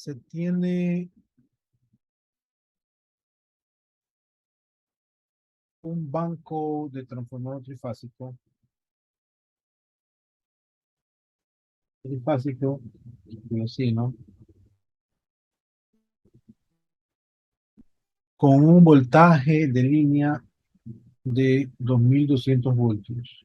se tiene un banco de transformador trifásico, pero sí, ¿no? Con un voltaje de línea de 2200 voltios.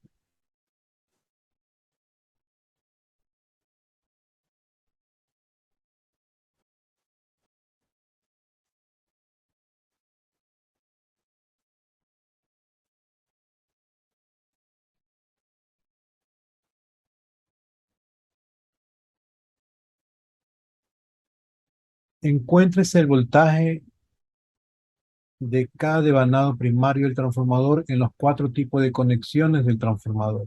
Encuéntrese el voltaje de cada devanado primario del transformador en los cuatro tipos de conexiones del transformador.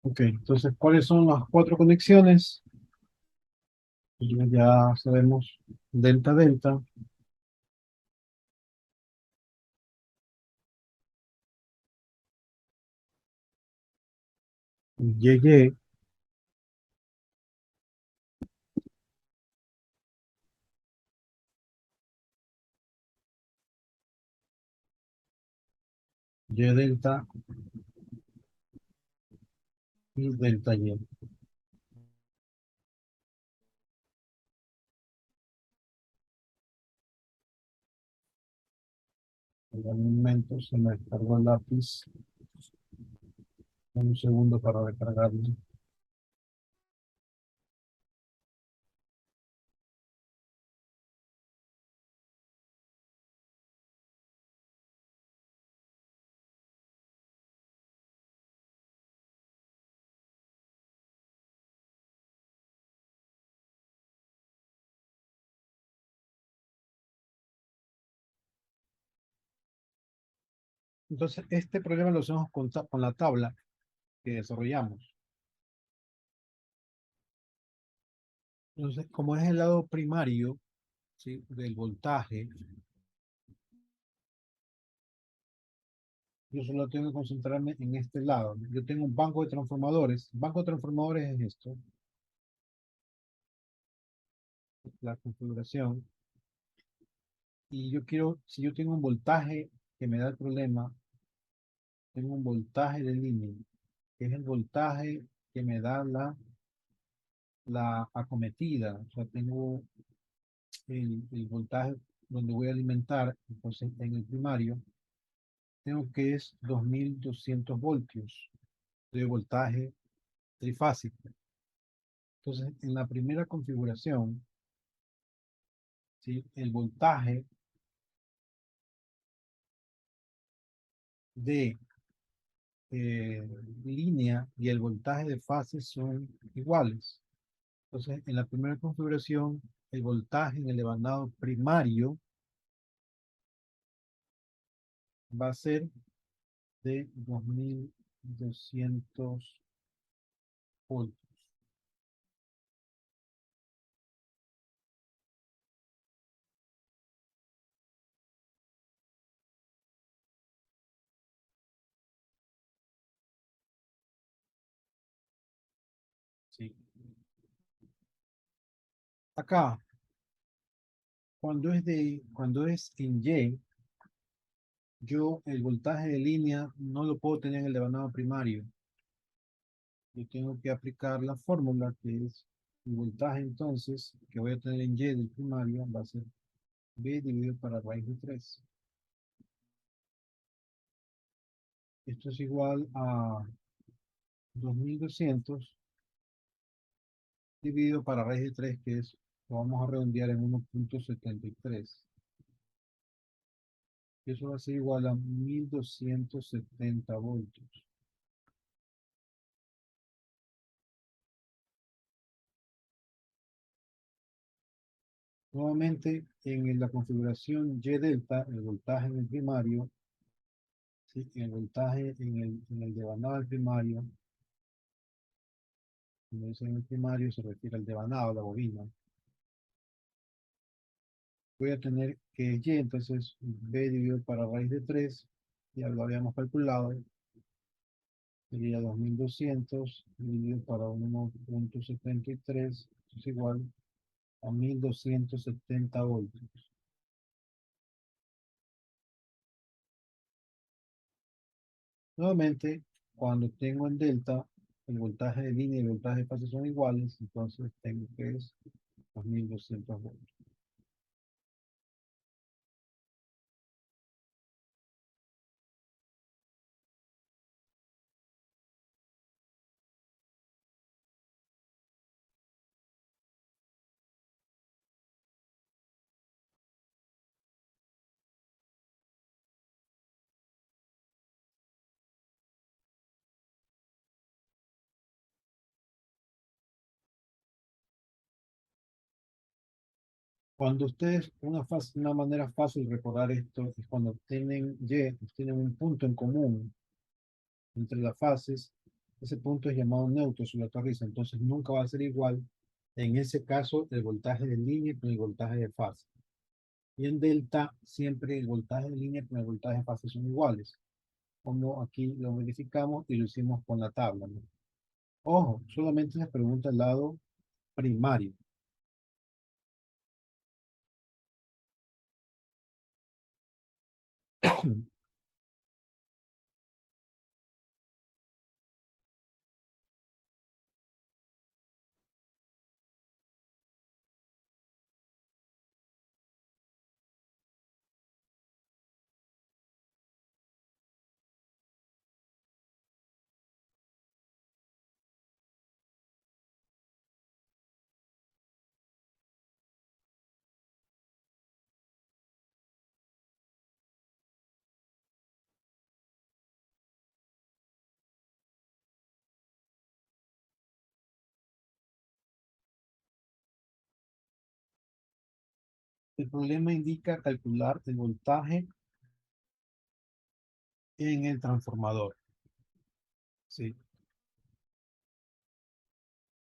Ok, entonces, ¿cuáles son las cuatro conexiones? Ya sabemos delta delta, y y, y delta y delta y. En algún momento se me descargó el lápiz. Un segundo para recargarlo. Entonces, este problema lo hacemos con la tabla que desarrollamos. Entonces, como es el lado primario, ¿sí?, del voltaje, yo solo tengo que concentrarme en este lado. Yo tengo un banco de transformadores. Banco de transformadores es esto, la configuración. Y yo quiero, si yo tengo un voltaje que me da el problema, tengo un voltaje de línea, que es el voltaje que me da la acometida. O sea, tengo el voltaje donde voy a alimentar. Entonces, en el primario, tengo que es 2200 voltios de voltaje trifásico. Entonces, en la primera configuración, ¿sí?, el voltaje de línea y el voltaje de fase son iguales. Entonces, en la primera configuración, el voltaje en el devanado primario va a ser de 2200 voltios. ¿Sí? Acá, cuando es en Y, yo el voltaje de línea no lo puedo tener en el devanado primario. Yo tengo que aplicar la fórmula que es El voltaje entonces que voy a tener en Y del primario va a ser B dividido para raíz de 3. Esto es igual a 2200 dividido para raíz de 3, que es, lo vamos a redondear en 1,73. Y eso va a ser igual a 1270 voltios. Nuevamente, en la configuración Y delta, el voltaje en el primario, ¿sí? El voltaje en el devanado del primario, cuando dice en el primario se refiere al devanado, la bobina. Voy a tener que Y, entonces B dividido para raíz de 3, ya lo habíamos calculado, sería 2200 dividido para 1,73, es igual a 1270 voltios. Nuevamente, cuando tengo en delta, el voltaje de línea y el voltaje de fase son iguales, entonces tengo que es 2200 voltios. Cuando ustedes, una manera fácil de recordar esto es cuando tienen un punto en común entre las fases, ese punto es llamado neutro sobre la torriza, entonces nunca va a ser igual, en ese caso, el voltaje de línea con el voltaje de fase. Y en delta, siempre el voltaje de línea con el voltaje de fase son iguales, como aquí lo verificamos y lo hicimos con la tabla, ¿no? Ojo, solamente se pregunta el lado primario. El problema indica calcular el voltaje en el transformador. ¿Sí?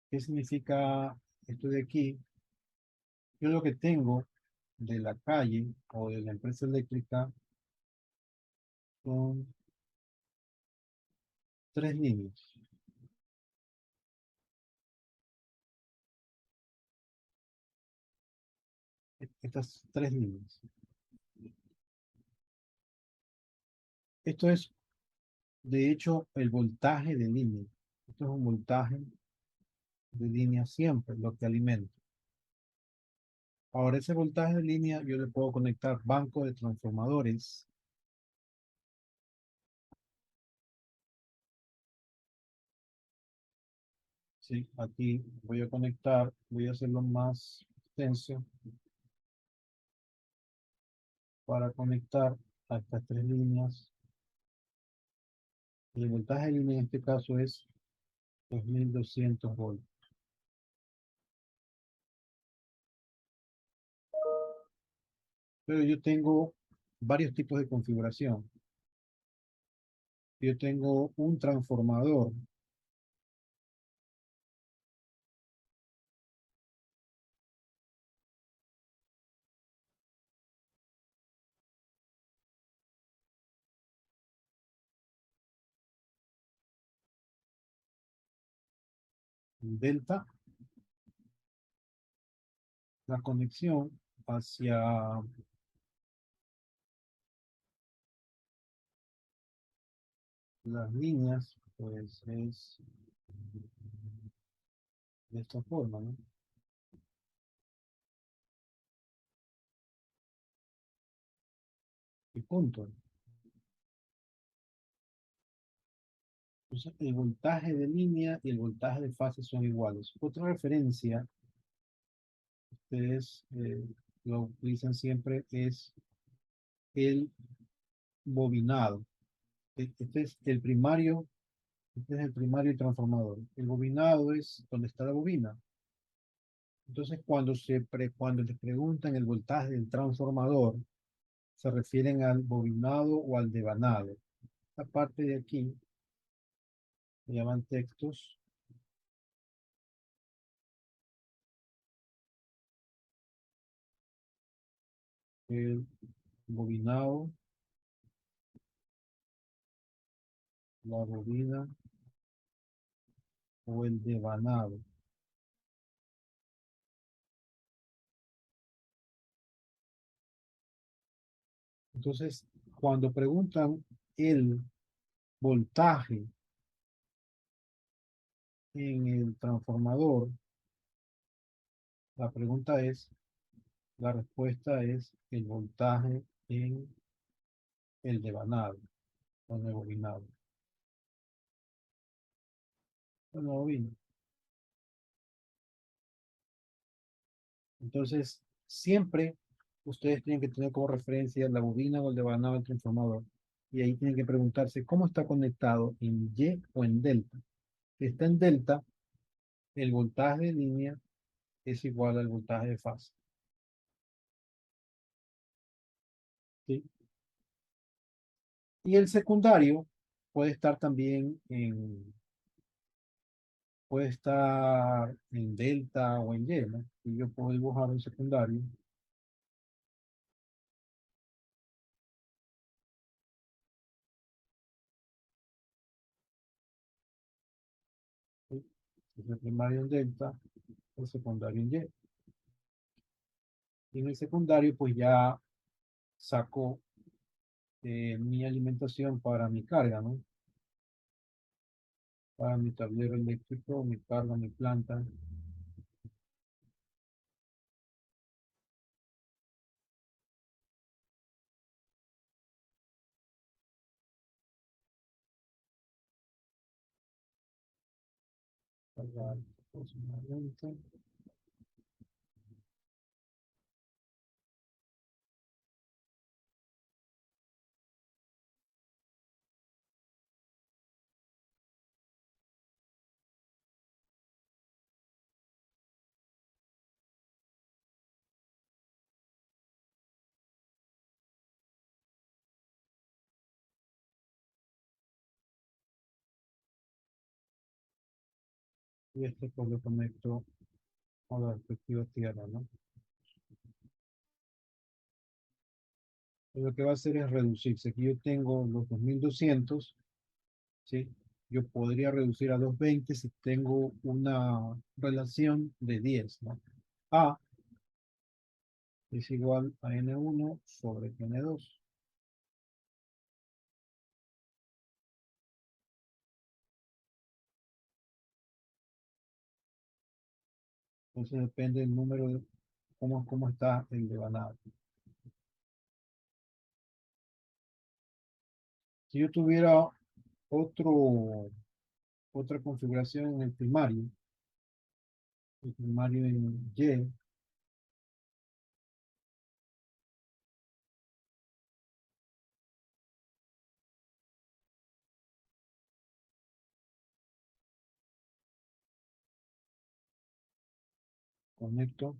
¿Qué significa esto de aquí? Yo lo que tengo de la calle o de la empresa eléctrica son tres líneas. Estas tres líneas. Esto es, de hecho, el voltaje de línea. Esto es un voltaje de línea siempre, lo que alimenta. Ahora, ese voltaje de línea yo le puedo conectar banco de transformadores. Sí, aquí voy a conectar, voy a hacerlo más extenso para conectar a estas tres líneas. El voltaje de línea en este caso es 2200 volts. Pero yo tengo varios tipos de configuración. Yo tengo un transformador delta, la conexión hacia las líneas, pues es de esta forma, ¿no? Y punto. Entonces, el voltaje de línea y el voltaje de fase son iguales. Otra referencia, ustedes lo utilizan siempre, es el bobinado. Este es el primario, este es el primario y transformador. El bobinado es donde está la bobina. Entonces, cuando te preguntan el voltaje del transformador, se refieren al bobinado o al devanado. Esta parte de aquí se llaman textos, el bobinado, la bobina o el devanado. Entonces, cuando preguntan el voltaje en el transformador, la pregunta es, la respuesta es el voltaje en el devanado o en el bobinado. En la bobina. Entonces, siempre ustedes tienen que tener como referencia la bobina o el devanado del transformador. Y ahí tienen que preguntarse cómo está conectado en Y o en delta. Si está en delta, el voltaje de línea es igual al voltaje de fase. ¿Sí? Y el secundario puede estar también puede estar en delta o en Y, ¿no? Y yo puedo dibujar un secundario. ¿Sí? El primario en delta, el secundario en Y. Y en el secundario, pues ya saco mi alimentación para mi carga, ¿no? Para mi tablero eléctrico, mi carga, mi planta. Cargar aproximadamente. Y esto pues lo conecto a la respectiva tierra, ¿no? Y lo que va a hacer es reducirse. Aquí yo tengo los 2200, ¿sí? Yo podría reducir a 220 si tengo una relación de 10, ¿no? A es igual a N1 sobre N2. Entonces depende del número de cómo está el devanado. Si yo tuviera otro, otra configuración en el primario en Y, conecto,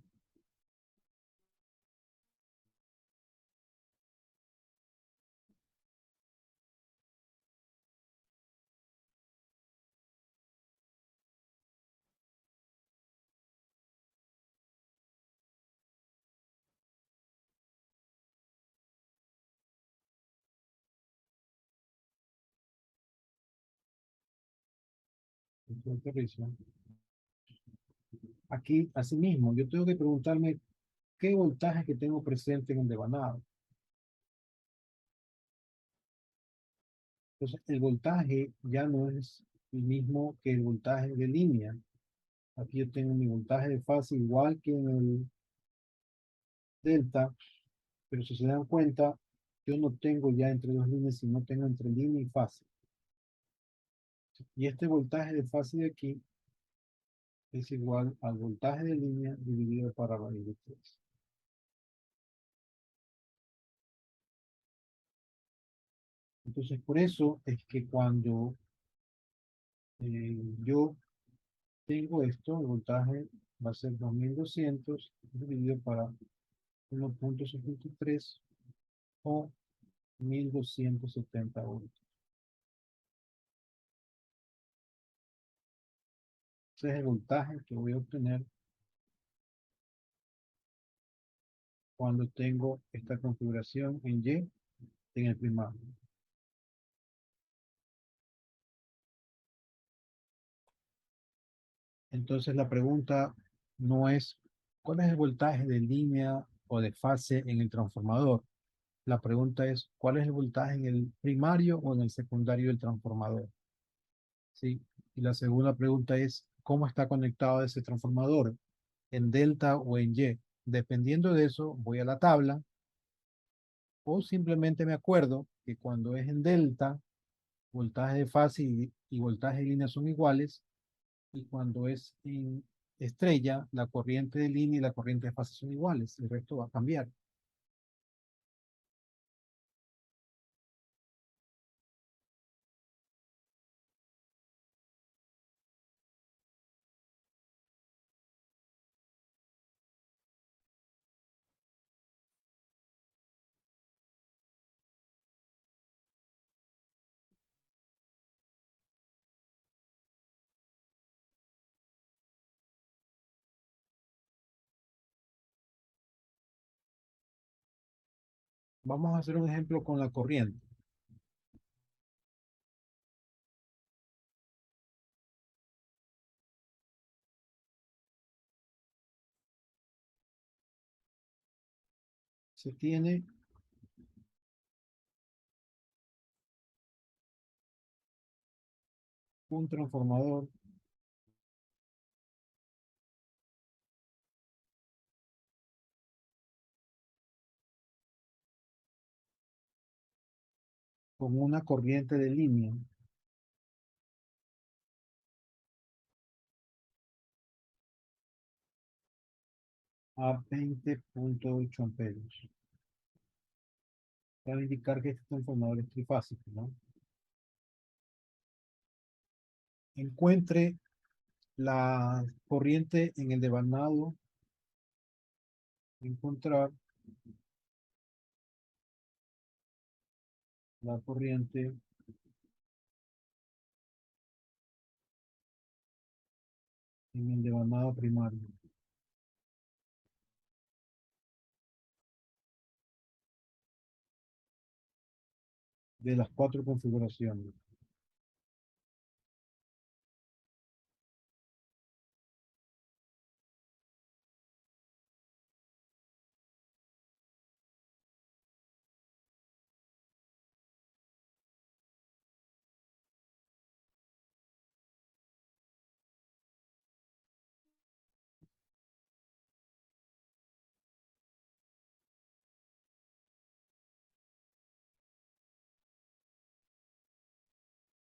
aterrizo. Aquí, asimismo, yo tengo que preguntarme qué voltaje que tengo presente en el devanado. Entonces, el voltaje ya no es el mismo que el voltaje de línea. Aquí yo tengo mi voltaje de fase igual que en el delta, pero si se dan cuenta, yo no tengo ya entre dos líneas, sino tengo entre línea y fase. Y este voltaje de fase de aquí es igual al voltaje de línea dividido para raíz de 3. Entonces, por eso es que cuando yo tengo esto, el voltaje va a ser 2200 dividido para 1.73 o 1270 voltios. Ese es el voltaje que voy a obtener cuando tengo esta configuración en Y en el primario. Entonces la pregunta no es ¿cuál es el voltaje de línea o de fase en el transformador? La pregunta es ¿cuál es el voltaje en el primario o en el secundario del transformador? ¿Sí? Y la segunda pregunta es ¿cómo está conectado ese transformador? ¿En delta o en Y? Dependiendo de eso, voy a la tabla o simplemente me acuerdo que cuando es en delta, voltaje de fase y voltaje de línea son iguales, y cuando es en estrella, la corriente de línea y la corriente de fase son iguales, el resto va a cambiar. Vamos a hacer un ejemplo con la corriente. Se tiene un transformador con una corriente de línea a 20.8 amperios. Para indicar que este transformador es trifásico, ¿no? Encuentre la corriente en el devanado, encontrar la corriente en el devanado primario de las cuatro configuraciones.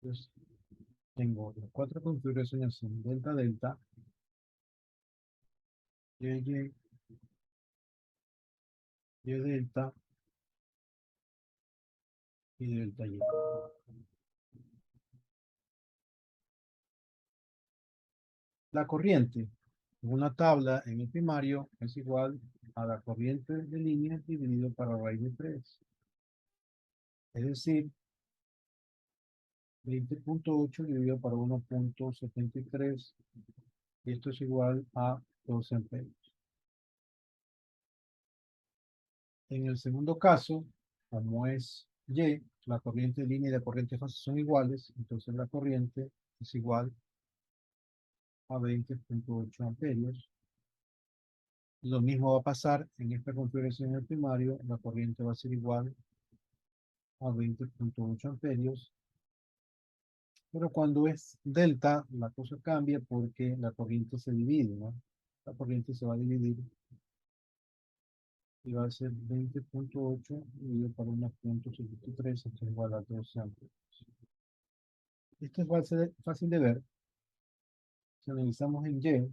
Entonces, tengo las cuatro configuraciones en delta delta, y, y delta y delta y. La corriente en una tabla en el primario es igual a la corriente de línea dividido para raíz de 3. Es decir, 20.8 dividido para 1.73, y esto es igual a 12 amperios. En el segundo caso, como es Y, la corriente de línea y la corriente de fase son iguales, entonces la corriente es igual a 20.8 amperios. Lo mismo va a pasar en esta configuración en el primario, la corriente va a ser igual a 20.8 amperios, Pero cuando es delta, la cosa cambia porque la corriente se divide, ¿no? La corriente se va a dividir y va a ser 20,8 dividido por 1,73, esto es igual a 12 amperes. Esto es fácil de ver. Si analizamos en Y,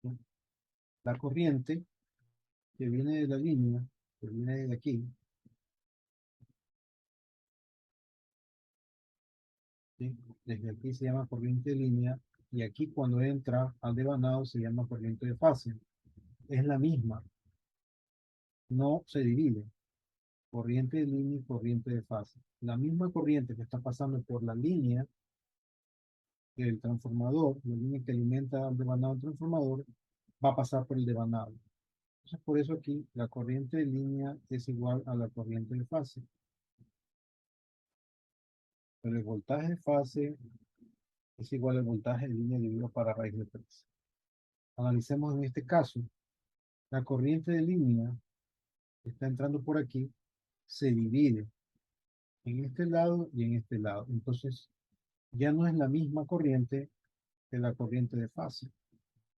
¿no? La corriente que viene de la línea, que viene de aquí, ¿sí? Desde aquí se llama corriente de línea y aquí cuando entra al devanado se llama corriente de fase. Es la misma, no se divide. Corriente de línea y corriente de fase. La misma corriente que está pasando por la línea del transformador, la línea que alimenta al devanado del transformador, va a pasar por el devanado. Entonces, por eso aquí la corriente de línea es igual a la corriente de fase. Pero el voltaje de fase es igual al voltaje de línea dividido para raíz de 3. Analicemos en este caso, la corriente de línea que está entrando por aquí se divide en este lado y en este lado. Entonces, ya no es la misma corriente que la corriente de fase.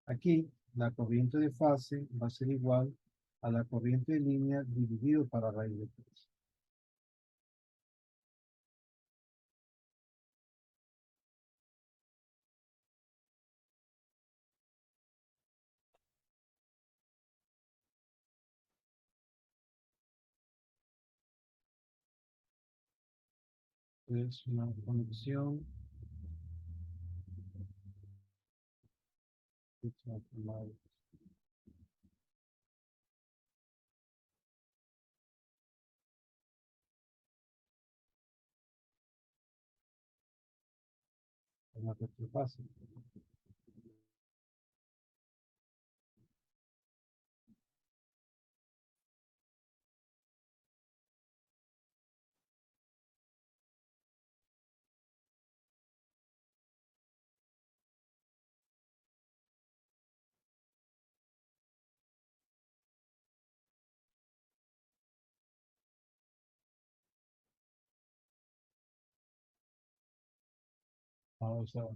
Aquí, la corriente de fase va a ser igual a la corriente de línea dividido para raíz de 3. Es una conexión de transformador. Una retrofase. O sea,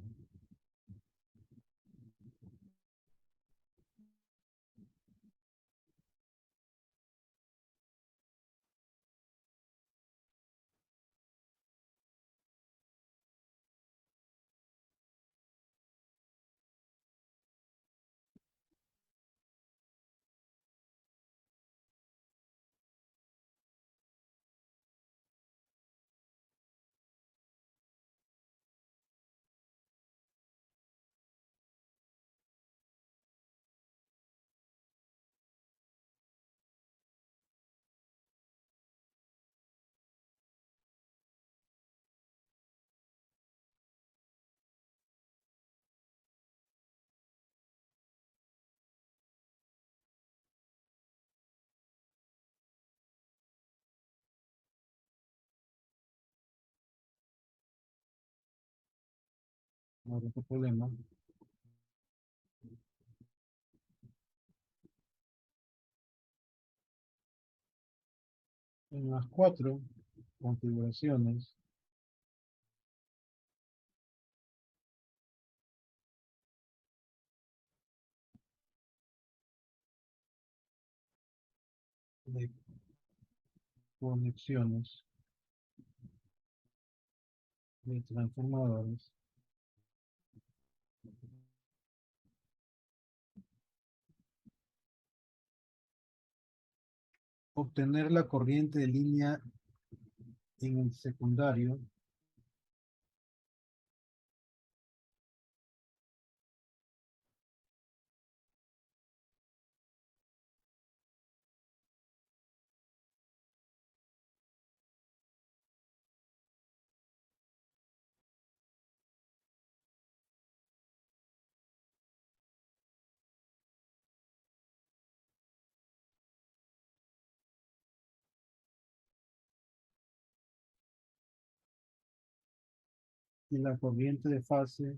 no hay otro problema. En las cuatro configuraciones de conexiones de transformadores, obtener la corriente de línea en el secundario y la corriente de fase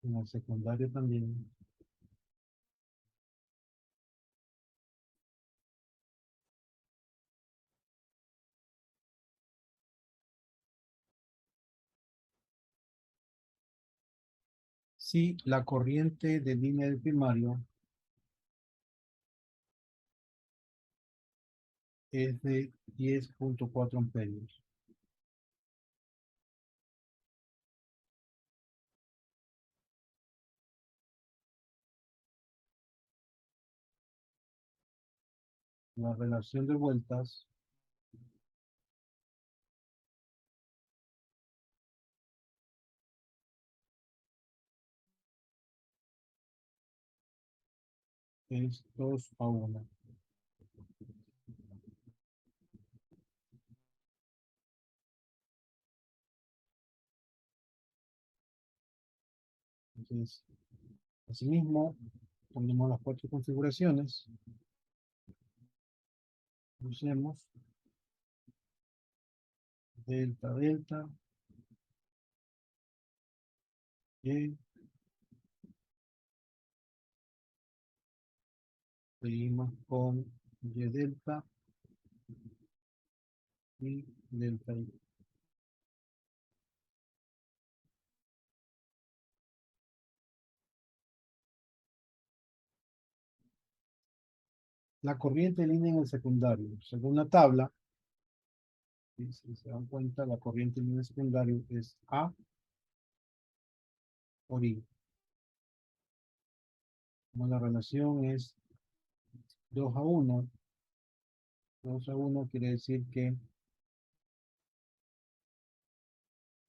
en el secundario también si la corriente de línea del primario es de 10.4 amperios. La relación de vueltas es 2:1. Entonces, asimismo, ponemos las cuatro configuraciones. Usemos delta, delta, y seguimos con y delta y delta y. La corriente de línea en el secundario, según la tabla, si se dan cuenta, la corriente de línea secundario es A por I. Como la relación es 2:1, 2:1 quiere decir que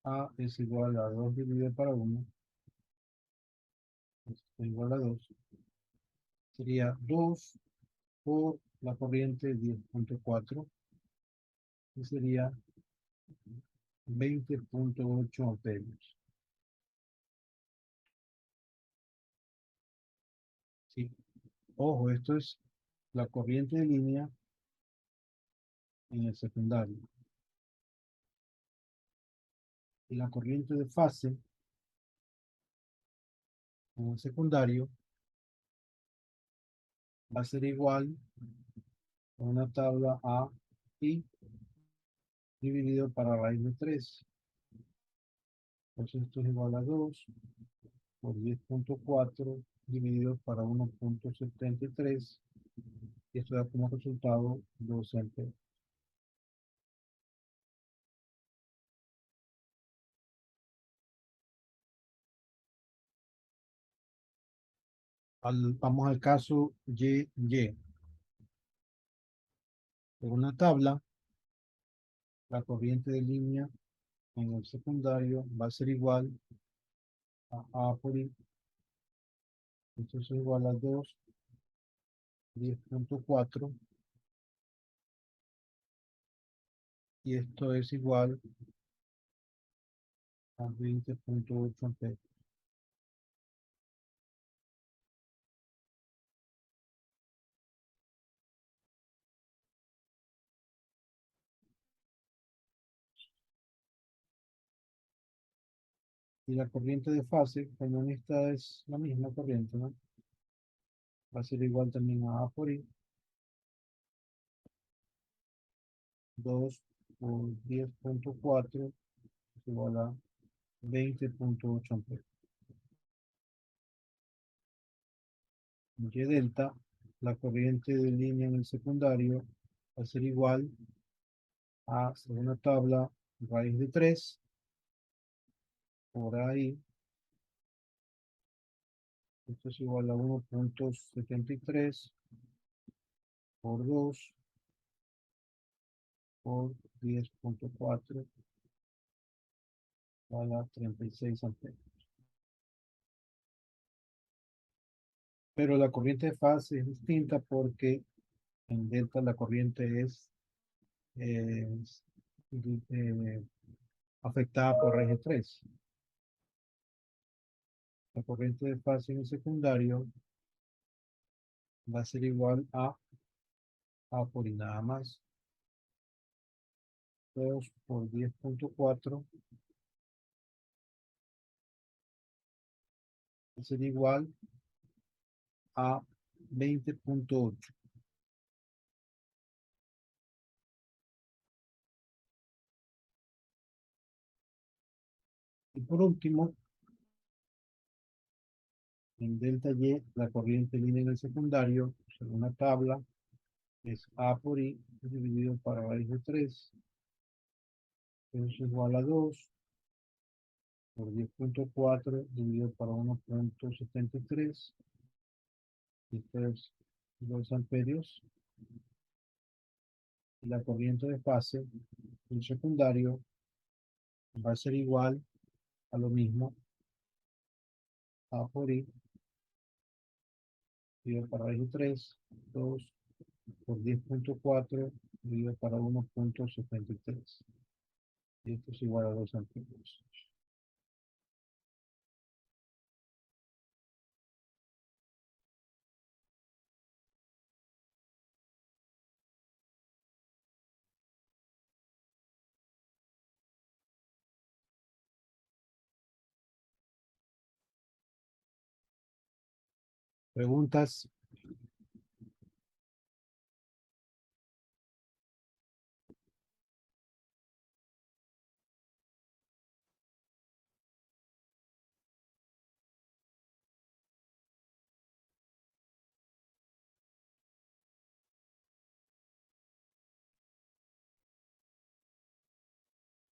A es igual a 2 dividido para 1, esto es igual a 2. Sería 2 por la corriente 10.4, que sería 20.8 amperios. Sí. Ojo, esto es la corriente de línea en el secundario. Y la corriente de fase en el secundario va a ser igual a una tabla A I dividido para raíz de 3. Entonces esto es igual a 2 por 10.4 dividido para 1.73. Y esto da como resultado 12 amperes. Vamos al caso Y. En una tabla, la corriente de línea en el secundario va a ser igual a A por I. Esto es igual a 2, 10.4. Y esto es igual a 20.8 amperes. Y la corriente de fase, como en esta es la misma corriente, ¿no? Va a ser igual también a por I. 2 por 10.4 es igual a 20.8 amperes. Y delta, la corriente de línea en el secundario, va a ser igual a, según la tabla, raíz de 3 por ahí. Esto es igual a 1.73 por 2 por 10.4 a la 36 amperes. Pero la corriente de fase es distinta porque en delta la corriente es eh, eh, afectada por raíz de 3. La corriente de fase en el secundario va a ser igual a por y nada más. 2 por 10.4 va a ser igual a 20.8. Y por último, En delta Y, la corriente línea en el secundario, según la tabla, es A por I dividido para raíz de 3. Eso es igual a 2 por 10.4 dividido para 1.73. Esto es 2 amperios. Y la corriente de fase del secundario va a ser igual a lo mismo, A por I dividido para raíz de 3, 2 por 10.4 dividido para 1.73. Y esto es igual a 2 amperios. Preguntas.